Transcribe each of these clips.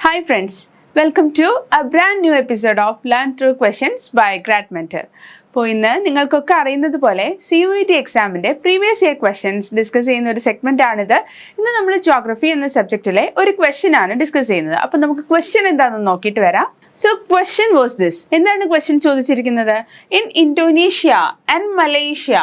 Hi friends, welcome to a brand new episode of Learn Through Questions by Grad Mentor. അപ്പോൾ ഇന്ന് നിങ്ങൾക്കൊക്കെ അറിയുന്നത് പോലെ CUET എക്സാമിൻ്റെ പ്രീവിയസ് ഇയർ ക്വസ്റ്റ്യൻസ് ഡിസ്കസ് ചെയ്യുന്ന ഒരു സെഗ്മെൻ്റ് ആണിത്. ഇന്ന് നമ്മൾ ജോഗ്രഫി എന്ന സബ്ജക്റ്റിലെ ഒരു ക്വസ്റ്റ്യൻ ആണ് ഡിസ്കസ് ചെയ്യുന്നത്. അപ്പോൾ നമുക്ക് ക്വസ്റ്റ്യൻ എന്താണെന്ന് നോക്കിയിട്ട് വരാം. So question was this. എന്താണ് ക്വസ്റ്റ്യൻ ചോദിച്ചിരിക്കുന്നത്? In Indonesia and Malaysia,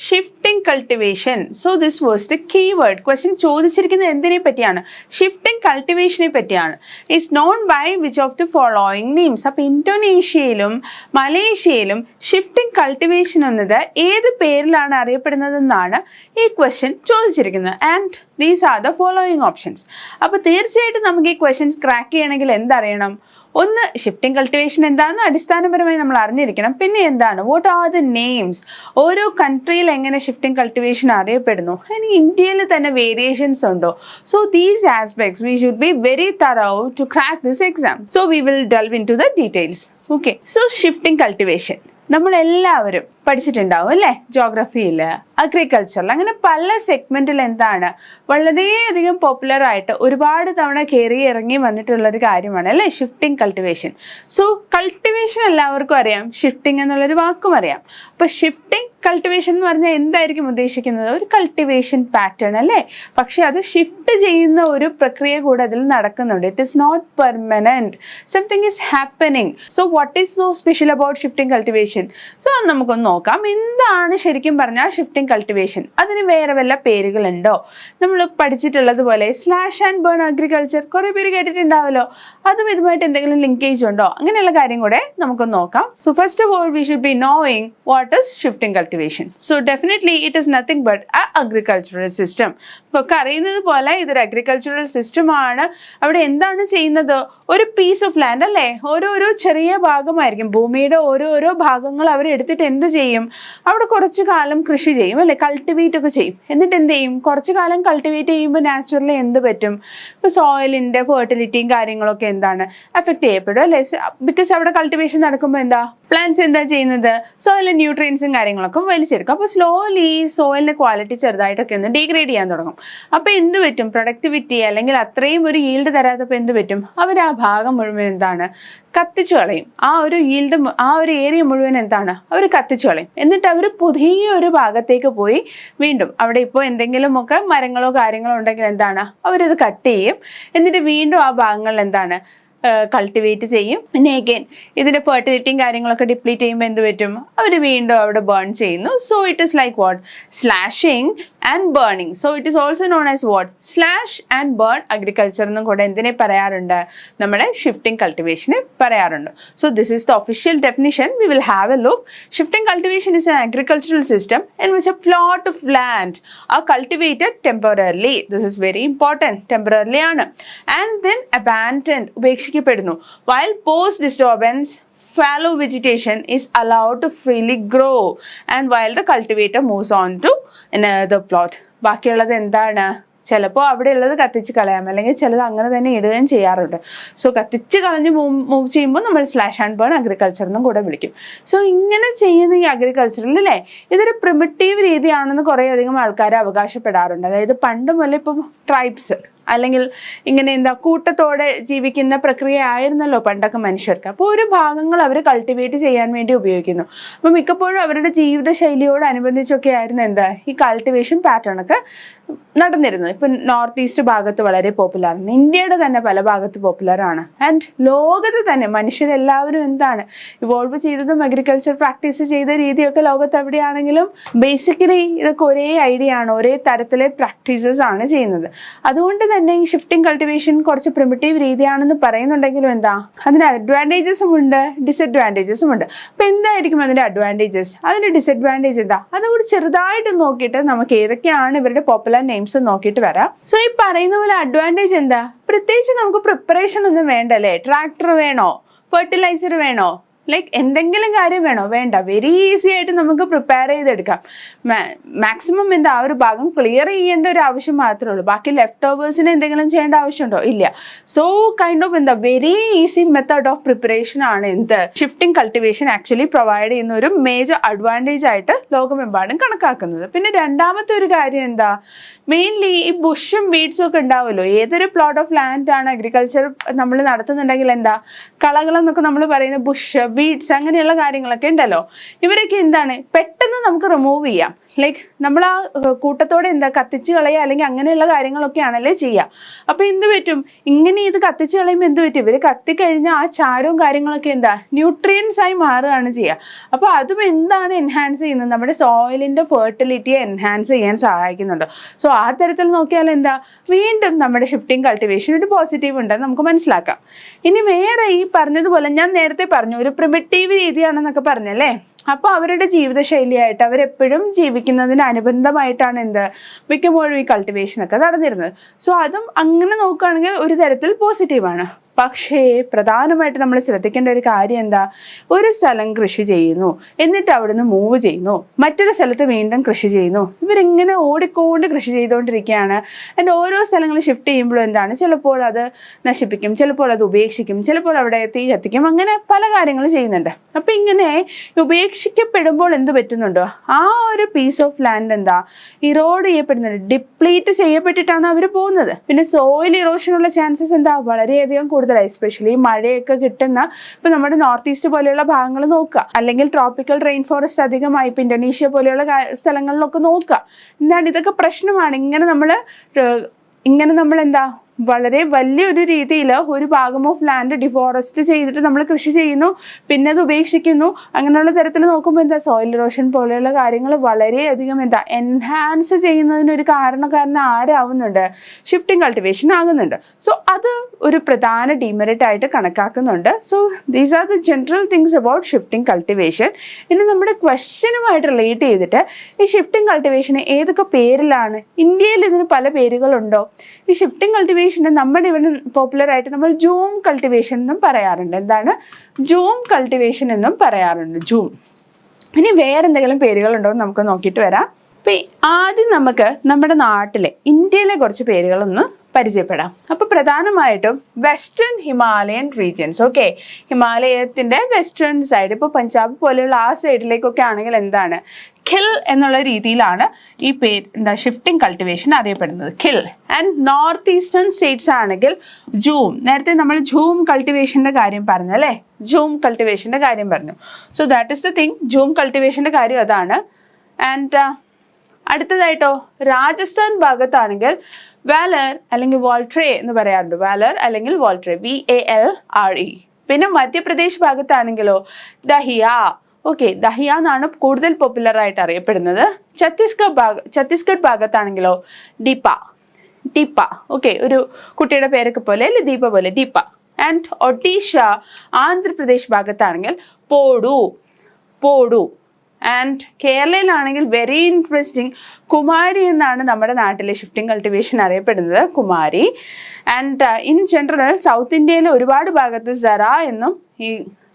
shifting cultivation. So this was the keyword. Question ചോദിച്ചിരിക്കുന്നത് എന്തിനെ പറ്റിയാണ്? ഷിഫ്റ്റിംഗ് കൾട്ടിവേഷനെ പറ്റിയാണ്. Is known by which of the following names? അപ്പോൾ ഇന്തോനേഷ്യയിലും മലേഷ്യയിലും ഷിഫ്റ്റിംഗ് കൾട്ടിവേഷൻ എന്നത് ഏത് പേരിലാണ് അറിയപ്പെടുന്നതെന്നാണ് ഈ ക്വസ്റ്റ്യൻ ചോദിച്ചിരിക്കുന്നത്. And these are the following options. അപ്പോൾ തീർച്ചയായിട്ടും നമുക്ക് ഈ ക്വസ്റ്റ്യൻസ് ക്രാക്ക് ചെയ്യണമെങ്കിൽ എന്തറിയണം? ഒന്ന്, ഷിഫ്റ്റിംഗ് കൾട്ടിവേഷൻ എന്താണെന്ന് അടിസ്ഥാനപരമായി നമ്മൾ അറിഞ്ഞിരിക്കണം. പിന്നെ എന്താണ്, വാട്ട് ആർ ദ നെയിംസ്, ഓരോ കൺട്രിയിൽ എങ്ങനെ ഷിഫ്റ്റിംഗ് കൾട്ടിവേഷൻ അറിയപ്പെടുന്നു, ഇനി ഇന്ത്യയിൽ തന്നെ വേരിയേഷൻസ് ഉണ്ടോ. So these aspects we should be very thorough to crack this exam. So we will delve into the details. Okay, so shifting cultivation നമ്മളെല്ലാവരും പഠിച്ചിട്ടുണ്ടാവും അല്ലേ? ജോഗ്രഫിയിൽ, അഗ്രികൾച്ചറിൽ, അങ്ങനെ പല സെഗ്മെന്റിൽ എന്താണ് വളരെയധികം പോപ്പുലർ ആയിട്ട് ഒരുപാട് തവണ കയറി ഇറങ്ങി വന്നിട്ടുള്ളൊരു കാര്യമാണ് അല്ലേ ഷിഫ്റ്റിംഗ് കൾട്ടിവേഷൻ. സോ കൾട്ടിവേഷൻ എല്ലാവർക്കും അറിയാം, ഷിഫ്റ്റിംഗ് എന്നുള്ളൊരു വാക്കും അറിയാം. അപ്പോൾ ഷിഫ്റ്റിംഗ് കൾട്ടിവേഷൻ എന്ന് പറഞ്ഞാൽ എന്തായിരിക്കും ഉദ്ദേശിക്കുന്നത്? ഒരു കൾട്ടിവേഷൻ പാറ്റേൺ അല്ലേ? പക്ഷെ അത് ഷിഫ്റ്റ് ചെയ്യുന്ന ഒരു പ്രക്രിയ കൂടെ അതിൽ നടക്കുന്നുണ്ട്. It is not permanent, something is happening. So what is so special about shifting cultivation? So നമുക്കൊന്ന് നോക്കാം. എന്താണ് ശരിക്കും പറഞ്ഞാൽ ഷിഫ്റ്റിംഗ് കൾട്ടിവേഷൻ? അതിന് വേറെ വല്ല പേരുകളുണ്ടോ? നമ്മൾ പഠിച്ചിട്ടുള്ളത് പോലെ സ്ലാഷ് ആൻഡ് ബേൺ അഗ്രികൾച്ചർ കുറെ പേര് കേട്ടിട്ടുണ്ടാവല്ലോ. അതും ഇതുമായിട്ട് എന്തെങ്കിലും ലിങ്കേജ് ഉണ്ടോ? അങ്ങനെയുള്ള കാര്യം കൂടെ നമുക്കൊന്ന് നോക്കാം. So first of all we should be knowing what is shifting cultivation. So definitely it is nothing but a agricultural system. ഒക്കെ അറിയുന്നത് പോലെ ഇതൊരു അഗ്രികൾച്ചറൽ സിസ്റ്റം ആണ്. അവിടെ എന്താണ് ചെയ്യുന്നത്? ഒരു പീസ് ഓഫ് ലാൻഡ് അല്ലേ, ഓരോരോ ചെറിയ ഭാഗമായിരിക്കും ഭൂമിയുടെ ഓരോരോ ഭാഗങ്ങൾ അവർ എടുത്തിട്ട് എന്ത് ചെയ്യും? അവിടെ കുറച്ചു കാലം കൃഷി ചെയ്യും അല്ലെ, കൾട്ടിവേറ്റ് ഒക്കെ ചെയ്യും. എന്നിട്ട് എന്ത് ചെയ്യും? കുറച്ചു കാലം കൾട്ടിവേറ്റ് ചെയ്യുമ്പോൾ നാച്ചുറലി എന്ത് പറ്റും? ഇപ്പൊ സോയിലിന്റെ ഫെർട്ടിലിറ്റിയും കാര്യങ്ങളൊക്കെ എന്താണ് എഫക്ട് ചെയ്യപ്പെടും അല്ലെ? ബിക്കോസ് അവിടെ കൾട്ടിവേഷൻ നടക്കുമ്പോൾ എന്താ പ്ലാന്റ്സ് എന്താ ചെയ്യുന്നത്? സോയിലിലെ ന്യൂട്രിയൻസും കാര്യങ്ങളൊക്കെ വലിച്ചെടുക്കും. അപ്പോൾ സ്ലോലി സോയിലിന്റെ ക്വാളിറ്റി ചെറുതായിട്ടൊക്കെ ഒന്ന് ഡീഗ്രേഡ് ചെയ്യാൻ തുടങ്ങും. അപ്പൊ എന്ത് പറ്റും? പ്രൊഡക്ടിവിറ്റി അല്ലെങ്കിൽ അത്രയും ഒരു ഈൽഡ് തരാത്തപ്പോൾ എന്ത് പറ്റും? അവർ ആ ഭാഗം മുഴുവൻ എന്താണ് കത്തിച്ചു കളയും. ആ ഒരു ഈൽഡ്, ആ ഒരു ഏരിയ മുഴുവൻ എന്താണ് അവർ കത്തിച്ചു കളയും. എന്നിട്ട് അവർ പുതിയൊരു ഭാഗത്തേക്ക് പോയി വീണ്ടും അവിടെ ഇപ്പോൾ എന്തെങ്കിലുമൊക്കെ മരങ്ങളോ കാര്യങ്ങളോ ഉണ്ടെങ്കിൽ എന്താണ് അവരത് കട്ട് ചെയ്യും. എന്നിട്ട് വീണ്ടും ആ ഭാഗങ്ങളിൽ എന്താണ് കൾട്ടിവേറ്റ് ചെയ്യും. പിന്നെ അഗൈൻ ഇതിന്റെ ഫെർട്ടിലിറ്റിയും കാര്യങ്ങളൊക്കെ ഡിപ്ലീറ്റ് ചെയ്യുമ്പോൾ എന്ത് പറ്റും? അവർ വീണ്ടും അവിടെ ബേൺ ചെയ്യുന്നു. So it is like what? Slashing and burning. So it is also known as what? Slash and burn agriculture എന്നും കൂടെ എന്തിനെ പറയാറുണ്ട്? നമ്മുടെ ഷിഫ്റ്റിംഗ് കൾട്ടിവേഷനെ പറയാറുണ്ട്. So this is the official definition. We will have a look. Shifting cultivation is an agricultural system in which a plot of land are cultivated temporarily. This is very important. Temporarily ആണ്. And then abandoned, ഉപേക്ഷിക്കപ്പെടുന്നു. While post disturbance fallow vegetation is allowed to freely grow and while the cultivator moves on to another plot. ബാക്കിയുള്ളത് എന്താണ്? ചിലപ്പോൾ അവിടെ ഉള്ളത് കത്തിച്ച് കളയാം, അല്ലെങ്കിൽ ചിലത് അങ്ങനെ തന്നെ ഇടുകയും ചെയ്യാറുണ്ട്. സോ കത്തിച്ച് കളഞ്ഞ് മൂവ് ചെയ്യുമ്പോൾ നമ്മൾ സ്ലാഷ് ആൻഡ് ബേൺ അഗ്രികൾച്ചർ എന്നും കൂടെ വിളിക്കും. സോ ഇങ്ങനെ ചെയ്യുന്ന ഈ അഗ്രികൾച്ചറിൽ അല്ലേ ഇതൊരു പ്രിമിറ്റീവ് രീതിയാണെന്ന് കുറേ അധികം ആൾക്കാർ അവകാശപ്പെടാറുണ്ട്. അതായത് പണ്ട് മുതലേ ഇപ്പം ട്രൈബ്സ് അല്ലെങ്കിൽ ഇങ്ങനെ എന്താ കൂട്ടത്തോടെ ജീവിക്കുന്ന പ്രക്രിയ ആയിരുന്നല്ലോ പണ്ടൊക്കെ മനുഷ്യർക്ക്. അപ്പോൾ ഒരു ഭാഗങ്ങൾ അവർ കൾട്ടിവേറ്റ് ചെയ്യാൻ വേണ്ടി ഉപയോഗിക്കുന്നു. അപ്പോൾ മിക്കപ്പോഴും അവരുടെ ജീവിതശൈലിയോടനുബന്ധിച്ചൊക്കെ ആയിരുന്നു എന്താ ഈ കൾട്ടിവേഷൻ പാറ്റേൺ ഒക്കെ നടന്നിരുന്നത്. ഇപ്പം നോർത്ത് ഈസ്റ്റ് ഭാഗത്ത് വളരെ പോപ്പുലറാണ്, ഇന്ത്യയുടെ തന്നെ പല ഭാഗത്ത് പോപ്പുലറാണ്. ആൻഡ് ലോകത്ത് തന്നെ മനുഷ്യരെല്ലാവരും എന്താണ് ഇവോൾവ് ചെയ്തതും അഗ്രികൾച്ചർ പ്രാക്ടീസ് ചെയ്ത രീതിയൊക്കെ ലോകത്ത് എവിടെയാണെങ്കിലും ബേസിക്കലി ഇതൊക്കെ ഒരേ ഐഡിയ ആണ്, ഒരേ തരത്തിലെ പ്രാക്ടീസസ് ആണ് ചെയ്യുന്നത്. അതുകൊണ്ട് തന്നെ ഈ ഷിഫ്റ്റിംഗ് കൾട്ടിവേഷൻ കുറച്ച് പ്രിമിറ്റീവ് രീതിയാണെന്ന് പറയുന്നുണ്ടെങ്കിലും എന്താ അതിന് അഡ്വാൻറ്റേജസും ഉണ്ട്, ഡിസഡ്വാൻറ്റേജസും ഉണ്ട്. അപ്പൊ എന്തായിരിക്കും അതിന്റെ അഡ്വാൻറ്റേജസ്, അതിന്റെ ഡിസഡ്വാൻറ്റേജ് എന്താ? അതുകൂടി ചെറുതായിട്ട് നോക്കിയിട്ട് നമുക്ക് ഏതൊക്കെയാണ് ഇവരുടെ പോപ്പുലർ നെയിംസ് നോക്കിയിട്ട് വരാം. സോ ഈ പറയുന്ന പോലെ അഡ്വാൻറ്റേജ് എന്താ? പ്രത്യേകിച്ച് നമുക്ക് പ്രിപ്പറേഷൻ ഒന്നും വേണ്ടല്ലേ. ട്രാക്ടർ വേണോ? ഫെർട്ടിലൈസർ വേണോ? ലൈക്ക് എന്തെങ്കിലും കാര്യം വേണോ? വേണ്ട, വെരി ഈസി ആയിട്ട് നമുക്ക് പ്രിപ്പയർ ചെയ്തെടുക്കാം. മാക്സിമം എന്താ ആ ഒരു ഭാഗം ക്ലിയർ ചെയ്യേണ്ട ഒരു ആവശ്യം മാത്രമേ ഉള്ളൂ. ബാക്കി ലെഫ്റ്റ് ഓവേഴ്സിന് എന്തെങ്കിലും ചെയ്യേണ്ട ആവശ്യമുണ്ടോ? ഇല്ല. സോ കൈൻഡ് ഓഫ് എന്താ very easy method of preparation ആണ് എന്ത് ഷിഫ്റ്റിംഗ് കൾട്ടിവേഷൻ ആക്ച്വലി പ്രൊവൈഡ് ചെയ്യുന്ന ഒരു മേജർ അഡ്വാൻറ്റേജ് ആയിട്ട് ലോകമെമ്പാടും കണക്കാക്കുന്നത്. പിന്നെ രണ്ടാമത്തെ ഒരു കാര്യം എന്താ, മെയിൻലി ഈ ബുഷും വീഡ്സും ഒക്കെ ഉണ്ടാവുമല്ലോ. ഏതൊരു പ്ലോട്ട് ഓഫ് ലാൻഡ് ആണ് അഗ്രികൾച്ചർ നമ്മൾ നടത്തുന്നുണ്ടെങ്കിൽ എന്താ കളകളെന്നൊക്കെ നമ്മൾ പറയുന്ന ബുഷ്, വീഡ്സ് അങ്ങനെയുള്ള കാര്യങ്ങളൊക്കെ ഉണ്ടല്ലോ. ഇവരൊക്കെ എന്താണ് പെട്ടെന്ന് നമുക്ക് റിമൂവ് ചെയ്യാം. ലൈക്ക് നമ്മൾ ആ കൂട്ടത്തോടെ എന്താ കത്തിച്ച് കളയുക അല്ലെങ്കിൽ അങ്ങനെയുള്ള കാര്യങ്ങളൊക്കെ ആണല്ലേ ചെയ്യുക. അപ്പോൾ എന്ത് പറ്റും, ഇങ്ങനെ ഇത് കത്തിച്ച് കളയുമ്പോൾ എന്ത് പറ്റും, ഇവർ കത്തിക്കഴിഞ്ഞാൽ ആ ചാരവും കാര്യങ്ങളൊക്കെ എന്താ ന്യൂട്രിയൻസ് ആയി മാറുകയാണ് ചെയ്യുക. അപ്പോൾ അതും എന്താണ് എൻഹാൻസ് ചെയ്യുന്നത്, നമ്മുടെ സോയിലിൻ്റെ ഫെർട്ടിലിറ്റിയെ എൻഹാൻസ് ചെയ്യാൻ സഹായിക്കുന്നുണ്ട്. സോ ആ തരത്തിൽ നോക്കിയാൽ എന്താ വീണ്ടും നമ്മുടെ ഷിഫ്റ്റിംഗ് കൾട്ടിവേഷൻ ഒരു പോസിറ്റീവ് ഉണ്ടെന്ന് നമുക്ക് മനസ്സിലാക്കാം. ഇനി വേറെ ഈ പറഞ്ഞതുപോലെ ഞാൻ നേരത്തെ പറഞ്ഞു ഒരു പ്രിമിറ്റീവ് രീതിയാണെന്നൊക്കെ പറഞ്ഞല്ലേ. അപ്പോൾ അവരുടെ ജീവിതശൈലിയായിട്ട് അവരെപ്പോഴും ജീവിക്കുന്നതിന് അനുബന്ധമായിട്ടാണ് എന്ത് മിക്കപ്പോഴും ഈ കൾട്ടിവേഷനൊക്കെ നടന്നിരുന്നത്. സോ അതും അങ്ങനെ നോക്കുകയാണെങ്കിൽ ഒരു തരത്തിൽ പോസിറ്റീവാണ്. പക്ഷേ പ്രധാനമായിട്ട് നമ്മൾ ശ്രദ്ധിക്കേണ്ട ഒരു കാര്യം എന്താ, ഒരു സ്ഥലം കൃഷി ചെയ്യുന്നു, എന്നിട്ട് അവിടുന്ന് മൂവ് ചെയ്യുന്നു, മറ്റൊരു സ്ഥലത്ത് വീണ്ടും കൃഷി ചെയ്യുന്നു. ഇവരിങ്ങനെ ഓടിക്കൊണ്ട് കൃഷി ചെയ്തുകൊണ്ടിരിക്കുകയാണ്. ആൻഡ് ഓരോ സ്ഥലങ്ങൾ ഷിഫ്റ്റ് ചെയ്യുമ്പോഴും എന്താണ്, ചിലപ്പോൾ അത് നശിപ്പിക്കും, ചിലപ്പോൾ അത് ഉപേക്ഷിക്കും, ചിലപ്പോൾ അവിടെ തീ കത്തിക്കും, അങ്ങനെ പല കാര്യങ്ങൾ ചെയ്യുന്നുണ്ട്. അപ്പം ഇങ്ങനെ ഉപേക്ഷിക്കപ്പെടുമ്പോൾ എന്ത് പറ്റുന്നുണ്ടോ, ആ ഒരു പീസ് ഓഫ് ലാൻഡ് എന്താ ഇറോഡ് ചെയ്യപ്പെടുന്നുണ്ട്, ഡിപ്ലീറ്റ് ചെയ്യപ്പെട്ടിട്ടാണ് അവർ പോകുന്നത്. പിന്നെ സോയിൽ ഇറോഷനുള്ള ചാൻസസ് എന്താ വളരെയധികം കൂടുതലായി. എസ്പെഷ്യലി മഴയൊക്കെ കിട്ടുന്ന ഇപ്പൊ നമ്മുടെ നോർത്ത് ഈസ്റ്റ് പോലെയുള്ള ഭാഗങ്ങൾ നോക്കുക, അല്ലെങ്കിൽ ട്രോപ്പിക്കൽ റെയിൻ ഫോറസ്റ്റ് അധികമായി ഇപ്പൊ ഇന്തോനേഷ്യ പോലെയുള്ള സ്ഥലങ്ങളിലൊക്കെ നോക്കുക. എന്താണ് ഇതൊക്കെ പ്രശ്നമാണ്. ഇങ്ങനെ നമ്മൾ എന്താ വളരെ വലിയൊരു രീതിയിൽ ഒരു ഭാഗം ഓഫ് ലാൻഡ് ഡിഫോറസ്റ്റ് ചെയ്തിട്ട് നമ്മൾ കൃഷി ചെയ്യുന്നു, പിന്നെ അത് ഉപേക്ഷിക്കുന്നു. അങ്ങനെയുള്ള തരത്തിൽ നോക്കുമ്പോൾ എന്താ സോയിൽ ഇറോഷൻ പോലെയുള്ള കാര്യങ്ങൾ വളരെയധികം എന്താ എൻഹാൻസ് ചെയ്യുന്നതിനൊരു കാരണക്കാരൻ ആരാവുന്നുണ്ട്, ഷിഫ്റ്റിംഗ് കൾട്ടിവേഷൻ ആകുന്നുണ്ട്. സോ അത് ഒരു പ്രധാന ഡിമെറിറ്റ് ആയിട്ട് കണക്കാക്കുന്നുണ്ട്. So these are the general things about shifting cultivation. ഇനി നമ്മുടെ ക്വസ്റ്റ്യനുമായിട്ട് റിലേറ്റ് ചെയ്തിട്ട് ഈ ഷിഫ്റ്റിംഗ് കൾട്ടിവേഷന് ഏതൊക്കെ പേരിലാണ്, ഇന്ത്യയിൽ ഇതിന് പല പേരുകളുണ്ടോ? ഈ ഷിഫ്റ്റിംഗ് കൾട്ടിവേഷൻ നമ്മുടെ ഇവിടെ പോപ്പുലർ ആയിട്ട് നമ്മൾ ജൂം കൾട്ടിവേഷൻ എന്നും പറയാറുണ്ട്. എന്താണ് ജൂം കൾട്ടിവേഷൻ എന്നും പറയാറുണ്ട്, ജൂം. ഇനി വേറെ എന്തെങ്കിലും പേരുകളുണ്ടോ എന്ന് നമുക്ക് നോക്കിയിട്ട് വരാം. അപ്പം ആദ്യം നമുക്ക് നമ്മുടെ നാട്ടിലെ ഇന്ത്യയിലെ കുറച്ച് പേരുകളൊന്ന് പരിചയപ്പെടാം. അപ്പോൾ പ്രധാനമായിട്ടും വെസ്റ്റേൺ ഹിമാലയൻ റീജിയൻസ്, ഓക്കെ, ഹിമാലയത്തിൻ്റെ വെസ്റ്റേൺ സൈഡ്, ഇപ്പോൾ പഞ്ചാബ് പോലെയുള്ള ആ സൈഡിലേക്കൊക്കെ ആണെങ്കിൽ എന്താണ് ഖിൽ എന്നുള്ള രീതിയിലാണ് ഈ പേര് എന്താ ഷിഫ്റ്റിംഗ് കൾട്ടിവേഷൻ അറിയപ്പെടുന്നത്, Gill. And north eastern States ആണെങ്കിൽ ജൂം. നേരത്തെ നമ്മൾ ജൂം കൾട്ടിവേഷൻ്റെ കാര്യം പറഞ്ഞു അല്ലേ, ജൂം കൾട്ടിവേഷൻ്റെ കാര്യം പറഞ്ഞു. So that is the thing, jhum കൾട്ടിവേഷൻ്റെ കാര്യം അതാണ്. ആൻഡ് അടുത്തതായിട്ടോ രാജസ്ഥാൻ ഭാഗത്താണെങ്കിൽ വാലർ അല്ലെങ്കിൽ വോൾട്രേ എന്ന് പറയാറുണ്ട്, വാലർ അല്ലെങ്കിൽ വോൾട്രേ, VALRE. പിന്നെ മധ്യപ്രദേശ് ഭാഗത്താണെങ്കിലോ ദഹിയ, ഓക്കെ, ദഹിയ എന്നാണ് കൂടുതൽ പോപ്പുലർ ആയിട്ട് അറിയപ്പെടുന്നത്. ഛത്തീസ്ഗഡ് ഭാഗത്താണെങ്കിലോ ഡിപ്പ, ഓക്കെ, ഒരു കുട്ടിയുടെ പേരൊക്കെ പോലെ അല്ലെ, ദീപ പോലെ, ഡിപ്പ. ആൻഡ് ഒഡീഷ ആന്ധ്രാപ്രദേശ് ഭാഗത്താണെങ്കിൽ പോഡു. ആൻഡ് കേരളയിലാണെങ്കിൽ വെരി ഇൻട്രസ്റ്റിംഗ്, കുമാരി എന്നാണ് നമ്മുടെ നാട്ടിലെ ഷിഫ്റ്റിംഗ് കൾട്ടിവേഷൻ അറിയപ്പെടുന്നത്, Kumari. And in general south ഇന്ത്യയിലെ ഒരുപാട് ഭാഗത്ത് സെറ എന്നും ഈ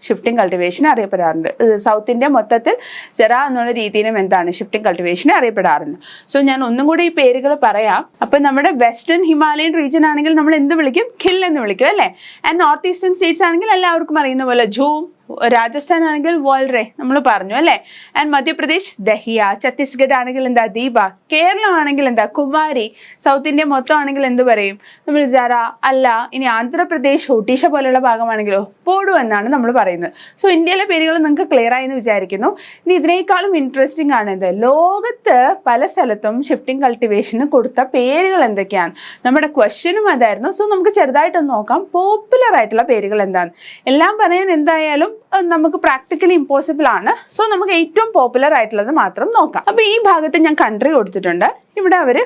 ഷിഫ്റ്റിംഗ് കൾട്ടിവേഷൻ അറിയപ്പെടാറുണ്ട്. സൗത്ത് ഇന്ത്യ മൊത്തത്തിൽ സെറ എന്നുള്ള രീതിയിലും എന്താണ് ഷിഫ്റ്റിംഗ് കൾട്ടിവേഷൻ അറിയപ്പെടാറുണ്ട്. സോ ഞാൻ ഒന്നും കൂടി ഈ പേരുകൾ പറയാം. അപ്പം നമ്മുടെ വെസ്റ്റേൺ ഹിമാലയൻ റീജിയൻ ആണെങ്കിൽ നമ്മൾ എന്ത് വിളിക്കും, ഖിൽ എന്ന് വിളിക്കും അല്ലേ. ആൻഡ് നോർത്ത് ഈസ്റ്റേൺ സ്റ്റേറ്റ്സ് ആണെങ്കിൽ എല്ലാവർക്കും അറിയുന്ന പോലെ ജൂം, രാജസ്ഥാൻ ആണെങ്കിൽ വോൾറേ നമ്മൾ പറഞ്ഞു അല്ലേ. ആൻഡ് മധ്യപ്രദേശ് ദഹിയ, ഛത്തീസ്ഗഡ് ആണെങ്കിൽ എന്താ ദീപ, കേരളം ആണെങ്കിൽ എന്താ കുമാരി, സൗത്ത് ഇന്ത്യ മൊത്തം ആണെങ്കിൽ എന്ത് പറയും നമ്മൾ ജറ അല്ല. ഇനി ആന്ധ്രാപ്രദേശ് ഒഡീഷ പോലുള്ള ഭാഗമാണെങ്കിലോ പോഡു എന്നാണ് നമ്മൾ പറയുന്നത്. സോ ഇന്ത്യയിലെ പേരുകൾ നിങ്ങൾക്ക് ക്ലിയർ ആയി എന്ന് വിചാരിക്കുന്നു. ഇനി ഇതിനേക്കാളും ഇൻട്രസ്റ്റിംഗ് ആണ് ഇത്, ലോകത്ത് പല സ്ഥലത്തും ഷിഫ്റ്റിംഗ് കൾട്ടിവേഷന് കൊടുത്ത പേരുകൾ എന്തൊക്കെയാണ്. നമ്മുടെ ക്വസ്റ്റ്യനും അതായിരുന്നു. സോ നമുക്ക് ചെറുതായിട്ടൊന്ന് നോക്കാം പോപ്പുലർ ആയിട്ടുള്ള പേരുകൾ എന്താണ്. എല്ലാം പറയാൻ എന്തായാലും നമുക്ക് പ്രാക്ടിക്കലി ഇമ്പോസിബിൾ ആണ്. സോ നമുക്ക് ഏറ്റവും പോപ്പുലർ ആയിട്ടുള്ളത് മാത്രം നോക്കാം. അപ്പൊ ഈ ഭാഗത്ത് ഞാൻ കൺട്രി കൊടുത്തിട്ടുണ്ട്, ഇവിടെ അവര്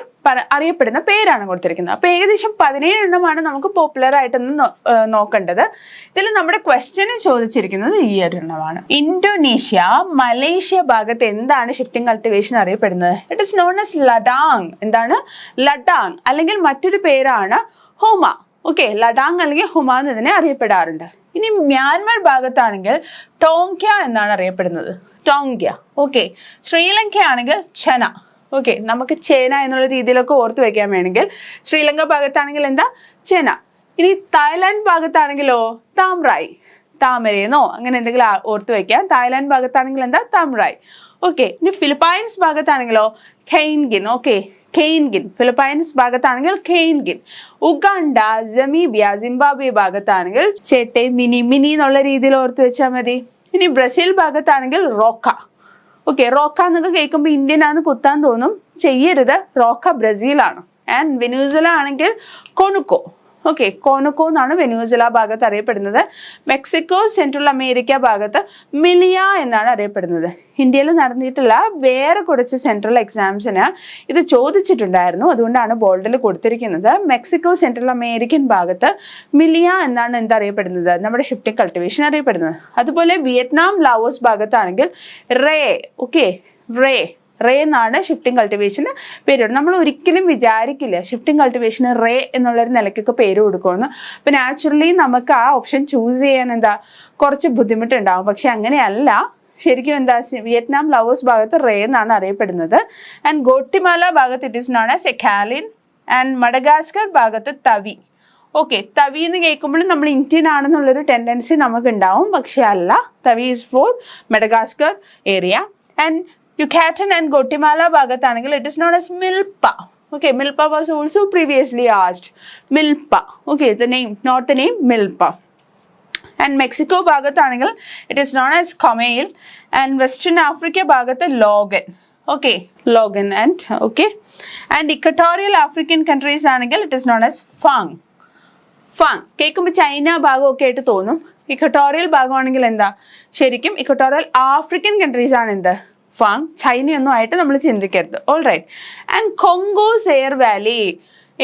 അറിയപ്പെടുന്ന പേരാണ് കൊടുത്തിരിക്കുന്നത്. അപ്പൊ ഏകദേശം 17 എണ്ണമാണ് നമുക്ക് പോപ്പുലർ ആയിട്ടൊന്ന് നോക്കേണ്ടത്. ഇതിൽ നമ്മുടെ ക്വസ്റ്റ്യന് ചോദിച്ചിരിക്കുന്നത് ഈ ഒരു എണ്ണമാണ്. ഇന്തോനേഷ്യ, മലേഷ്യ ഭാഗത്ത് എന്താണ് ഷിഫ്റ്റിംഗ് കൾട്ടിവേഷൻ അറിയപ്പെടുന്നത്? It is known as ladang. എന്താണ് ലഡാങ്, അല്ലെങ്കിൽ മറ്റൊരു പേരാണ് ഹുമ. ഓക്കെ, ലഡാങ് അല്ലെങ്കിൽ ഹുമ എന്നതിനെ അറിയപ്പെടാറുണ്ട്. ഇനി മ്യാൻമർ ഭാഗത്താണെങ്കിൽ ടോങ്ക്യ എന്നാണ് അറിയപ്പെടുന്നത്, ടോങ്ക്യ. ഓക്കെ, ശ്രീലങ്ക ആണെങ്കിൽ ചന. ഓക്കെ, നമുക്ക് ചേന എന്നുള്ള രീതിയിലൊക്കെ ഓർത്ത് വെക്കാൻ വേണമെങ്കിൽ ശ്രീലങ്ക ഭാഗത്താണെങ്കിൽ എന്താ, ചേന. ഇനി തായ്ലാൻഡ് ഭാഗത്താണെങ്കിലോ താമ്രായ്, താമരയെന്നോ അങ്ങനെ എന്തെങ്കിലും ഓർത്ത് വെക്കാം. തായ്ലാൻഡ് ഭാഗത്താണെങ്കിൽ എന്താ, താമ്രായ്. ഓക്കെ, ഇനി ഫിലിപ്പൈൻസ് ഭാഗത്താണെങ്കിലോ ഖെയ്ൻഗിൻ. Okay, caingin. ഫിലിപ്പൈൻസ് ഭാഗത്താണെങ്കിൽ ഖെയ്ൻഗിൻ. ഉഗാണ്ട, സമീബിയ, സിംബാബ്വെ ഭാഗത്താണെങ്കിൽ ചേട്ടെ, മിനി. മിനി എന്നുള്ള രീതിയിൽ ഓർത്ത് വെച്ചാൽ മതി. ഇനി ബ്രസീൽ ഭാഗത്താണെങ്കിൽ റോക്ക. ഓക്കെ, റോക്ക എന്നൊക്കെ കേൾക്കുമ്പോൾ ഇന്ത്യൻ ആണെന്ന് കുത്താൻ തോന്നും, ചെയ്യരുത്. റോക്ക ബ്രസീലാണ്. ആൻഡ് വെനസ്വേല ആണെങ്കിൽ കൊനുക്കോ. ഓക്കെ, കോനക്കോ എന്നാണ് വെനസ്വേല ഭാഗത്ത് അറിയപ്പെടുന്നത്. മെക്സിക്കോ, സെൻട്രൽ അമേരിക്ക ഭാഗത്ത് മിലിയ എന്നാണ് അറിയപ്പെടുന്നത്. ഇന്ത്യയിൽ നടന്നിട്ടുള്ള വേറെ കുറച്ച് സെൻട്രൽ എക്സാംസിന് ഇത് ചോദിച്ചിട്ടുണ്ടായിരുന്നു, അതുകൊണ്ടാണ് ബോൾഡിൽ കൊടുത്തിരിക്കുന്നത്. മെക്സിക്കോ, സെൻട്രൽ അമേരിക്കൻ ഭാഗത്ത് മിലിയ എന്നാണ് എന്തറിയപ്പെടുന്നത്, നമ്മുടെ ഷിഫ്റ്റിംഗ് കൾട്ടിവേഷൻ അറിയപ്പെടുന്നത്. അതുപോലെ വിയറ്റ്നാം, ലാവോസ് ഭാഗത്താണെങ്കിൽ റേ. ഓക്കെ, റേ എന്നാണ് ഷിഫ്റ്റിംഗ് കൾട്ടിവേഷന് പേര്. നമ്മൾ ഒരിക്കലും വിചാരിക്കില്ല ഷിഫ്റ്റിംഗ് കൾട്ടിവേഷന് റേ എന്നുള്ളൊരു നിലയ്ക്കൊക്കെ പേര് കൊടുക്കുമെന്ന്. അപ്പം നാച്ചുറലി നമുക്ക് ആ ഓപ്ഷൻ ചൂസ് ചെയ്യാൻ എന്താ കുറച്ച് ബുദ്ധിമുട്ടുണ്ടാവും. പക്ഷെ അങ്ങനെയല്ല, ശരിക്കും എന്താ, വിയറ്റ്നാം, ലാവോസ് ഭാഗത്ത് റേ എന്നാണ് അറിയപ്പെടുന്നത്. ആൻഡ് ഗോട്ടിമാല ഭാഗത്ത് ഇറ്റ് ഇസ് നോൺ ആസ് എക്കാലിൻ. ആൻഡ് മഡഗാസ്കർ ഭാഗത്ത് തവി. ഓക്കെ, തവി എന്ന് കേൾക്കുമ്പോഴും നമ്മൾ ഇന്ത്യൻ ആണെന്നുള്ളൊരു ടെൻഡൻസി നമുക്ക് ഉണ്ടാവും, പക്ഷെ അല്ല. Tavy is for Madagascar area. And Yucatan and Guatemala ഭാഗത്താണെങ്കിൽ it is known as milpa. Okay, Milpa was also previously asked. Milpa. Okay, the name, not the name, Milpa. And Mexico ഭാഗത്താണെങ്കിൽ it is known as Comail. And Western Africa ഭാഗത്ത് Logan. Okay, Logan and okay. And Equatorial African countries ആണെങ്കിൽ it is known as Fang. Fang. കേൾക്കുമ്പോൾ China ഭാഗമൊക്കെ ആയിട്ട് തോന്നും. Equatorial ഭാഗമാണെങ്കിൽ എന്താ, ശരിക്കും equatorial African countries ആണ് എന്ത്, ഫാങ്. ചൈനയൊന്നും ആയിട്ട് നമ്മൾ ചിന്തിക്കരുത്. All right. ആൻഡ് കൊങ്കോസ് എയർ വാലി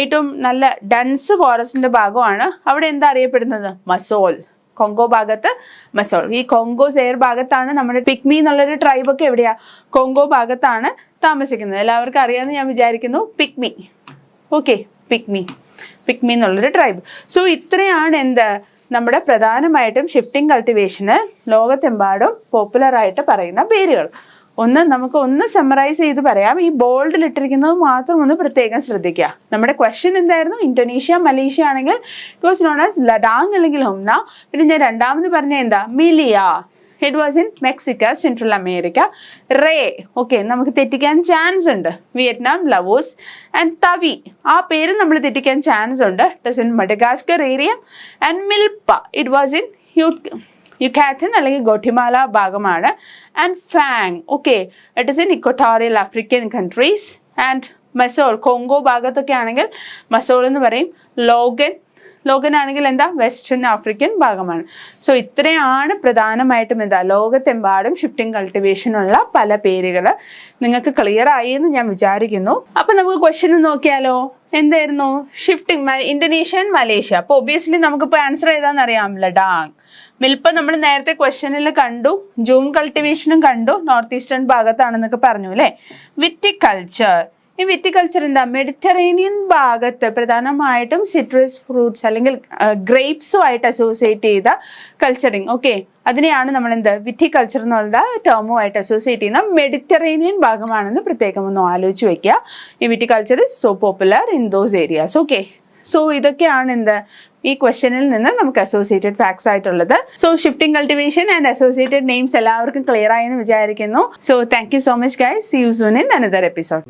ഏറ്റവും നല്ല ഡൻസ് ഫോറസ്റ്റിന്റെ ഭാഗമാണ്. അവിടെ എന്താ അറിയപ്പെടുന്നത്, മസോൾ. കൊങ്കോ ഭാഗത്ത് മസോൾ. ഈ കൊങ്കോസ് എയർ ഭാഗത്താണ് നമ്മുടെ പിക്മി എന്നുള്ളൊരു ട്രൈബൊക്കെ എവിടെയാ, കൊങ്കോ ഭാഗത്താണ് താമസിക്കുന്നത്. എല്ലാവർക്കും അറിയാമെന്ന് ഞാൻ വിചാരിക്കുന്നു, പിക്മി. ഓക്കെ, പിക്മി എന്നുള്ളൊരു ട്രൈബ്. സോ ഇത്രയാണ് എന്ത് നമ്മുടെ പ്രധാനമായിട്ടും ഷിഫ്റ്റിംഗ് കൾട്ടിവേഷന് ലോകത്തെമ്പാടും പോപ്പുലറായിട്ട് പറയുന്ന പേരുകൾ. നമുക്ക് സമ്മറൈസ് ചെയ്ത് പറയാം. ഈ ബോൾഡിൽ ഇട്ടിരിക്കുന്നത് മാത്രം ഒന്ന് പ്രത്യേകം ശ്രദ്ധിക്കുക. നമ്മുടെ ക്വസ്റ്റ്യൻ എന്തായിരുന്നു, ഇന്തോനേഷ്യ, മലേഷ്യ ആണെങ്കിൽ it was known as ladang അല്ലെങ്കിൽ ഹുംന. പിന്നെ ഞാൻ രണ്ടാമത് പറഞ്ഞ എന്താ, മിലിയ. It was in Mexico, central America. Ray, okay, നമുക്ക് തെറ്റിക്കാൻ ചാൻസ് ഉണ്ട്, വിയറ്റ്നാം, ലാവോസ്. ആൻഡ് തവി, ആ പേര് നമ്മൾ തെറ്റിക്കാൻ ചാൻസ് ഉണ്ട്, it was in Madagascar area. And milpa, it was in Yucatan അല്ലെങ്കിൽ ഗോട്ടിമാല ഭാഗമാണ്. And fang, okay, it is in equatorial African countries. And masole, Congo ഭാഗത്തൊക്കെ ആണെങ്കിൽ മസോൾ എന്ന് പറയും. ലോഗൻ ആണെങ്കിൽ എന്താ, വെസ്റ്റേൺ ആഫ്രിക്കൻ ഭാഗമാണ്. സോ ഇത്രയാണ് പ്രധാനമായിട്ടും എന്താ ലോകത്തെമ്പാടും ഷിഫ്റ്റിംഗ് കൾട്ടിവേഷനുള്ള പല പേരുകൾ. നിങ്ങൾക്ക് ക്ലിയർ ആയി എന്ന് ഞാൻ വിചാരിക്കുന്നു. അപ്പൊ നമുക്ക് ക്വസ്റ്റ്യൻ നോക്കിയാലോ. എന്തായിരുന്നു, ഷിഫ്റ്റിംഗ് ഇന്തോനേഷ്യ ആൻഡ് മലേഷ്യ. അപ്പൊ ഒബിയസ്ലി നമുക്കിപ്പോൾ ആൻസർ ഏതാണെന്നറിയാം, ലഡാങ്. മിൽപ്പ നമ്മൾ നേരത്തെ ക്വസ്റ്റ്യനിൽ കണ്ടു, ജൂം കൾട്ടിവേഷനും കണ്ടു, നോർത്ത് ഈസ്റ്റേൺ ഭാഗത്താണെന്നൊക്കെ പറഞ്ഞു അല്ലേ. വിറ്റിക്കൾച്ചർ, ഈ വിറ്റിക്കൾച്ചർ എന്താ, മെഡിറ്ററേനിയൻ ഭാഗത്ത് പ്രധാനമായിട്ടും സിട്രസ് ഫ്രൂട്ട്സ് അല്ലെങ്കിൽ ഗ്രേപ്സുമായിട്ട് അസോസിയേറ്റ് ചെയ്ത കൾച്ചറിങ്. ഓക്കെ, അതിനെയാണ് നമ്മൾ എന്ത് വിറ്റിക്കൾച്ചർ എന്നുള്ള ടേമുമായിട്ട് അസോസിയേറ്റ് ചെയ്യുന്ന മെഡിറ്ററേനിയൻ ഭാഗമാണെന്ന് പ്രത്യേകം ഒന്ന് ആലോചിച്ച് വെക്കുക. ഈ viticulture is so popular in those areas. Okay, so ഇതൊക്കെയാണ് എന്ത് ഈ ക്വസ്റ്റ്യനിൽ നിന്ന് നമുക്ക് അസോസിയേറ്റഡ് ഫാക്ട്സ് ആയിട്ടുള്ളത്. So shifting cultivation and associated names എല്ലാവർക്കും ക്ലിയർ ആയെന്ന് വിചാരിക്കുന്നു. So thank you so much guys. See you soon in another episode.